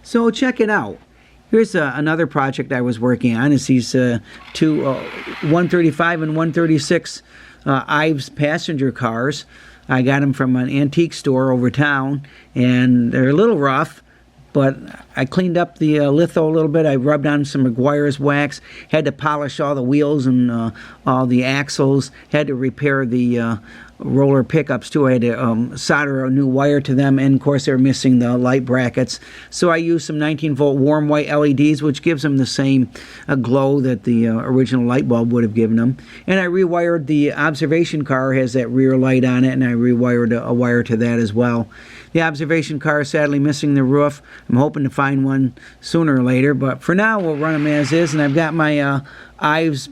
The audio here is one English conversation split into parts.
So check it out. Here's another project I was working on. It's these two 135 and 136 Ives Passenger cars. I got them from an antique store over town, and they're a little rough, but I cleaned up the litho a little bit. I rubbed on some McGuire's wax, had to polish all the wheels and all the axles, had to repair the roller pickups too. I had to solder a new wire to them, and of course they're missing the light brackets. So I used some 19-volt warm white LEDs, which gives them the same glow that the original light bulb would have given them. And I rewired the observation car, has that rear light on it, and I rewired a wire to that as well. The observation car is sadly missing the roof. I'm hoping to find one sooner or later, but for now we'll run them as is. And I've got my Ives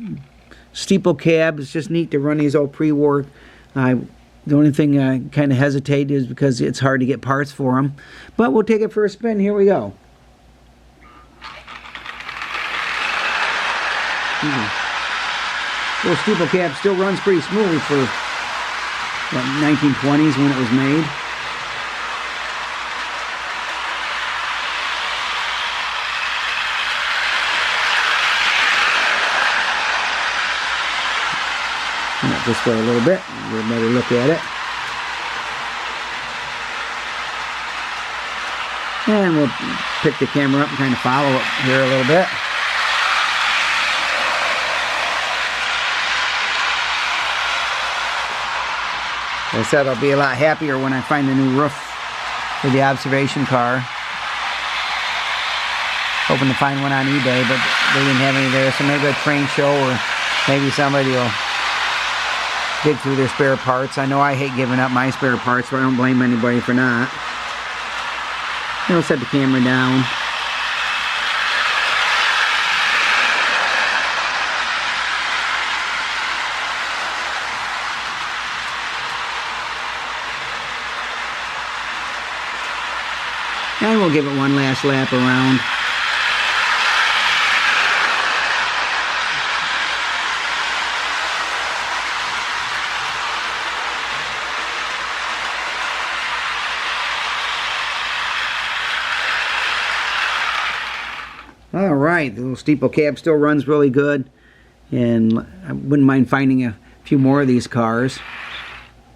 steeple cab. It's just neat to run these old pre-war. The only thing I kind of hesitate is because it's hard to get parts for them. But we'll take it for a spin. Here we go. Little steeple cab still runs pretty smooth for what, 1920s when it was made. This way a little bit, get a better look at it. And we'll pick the camera up and kind of follow it here a little bit. As I said, I'll be a lot happier when I find a new roof for the observation car. Hoping to find one on eBay, but they didn't have any there, so maybe a train show, or maybe somebody will dig through their spare parts. I know I hate giving up my spare parts, so I don't blame anybody for not. And we'll set the camera down. And we'll give it one last lap around. Alright, the little steeple cab still runs really good, and I wouldn't mind finding a few more of these cars.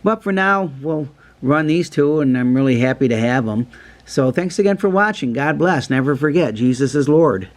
But for now, we'll run these two, and I'm really happy to have them. So thanks again for watching. God bless. Never forget, Jesus is Lord.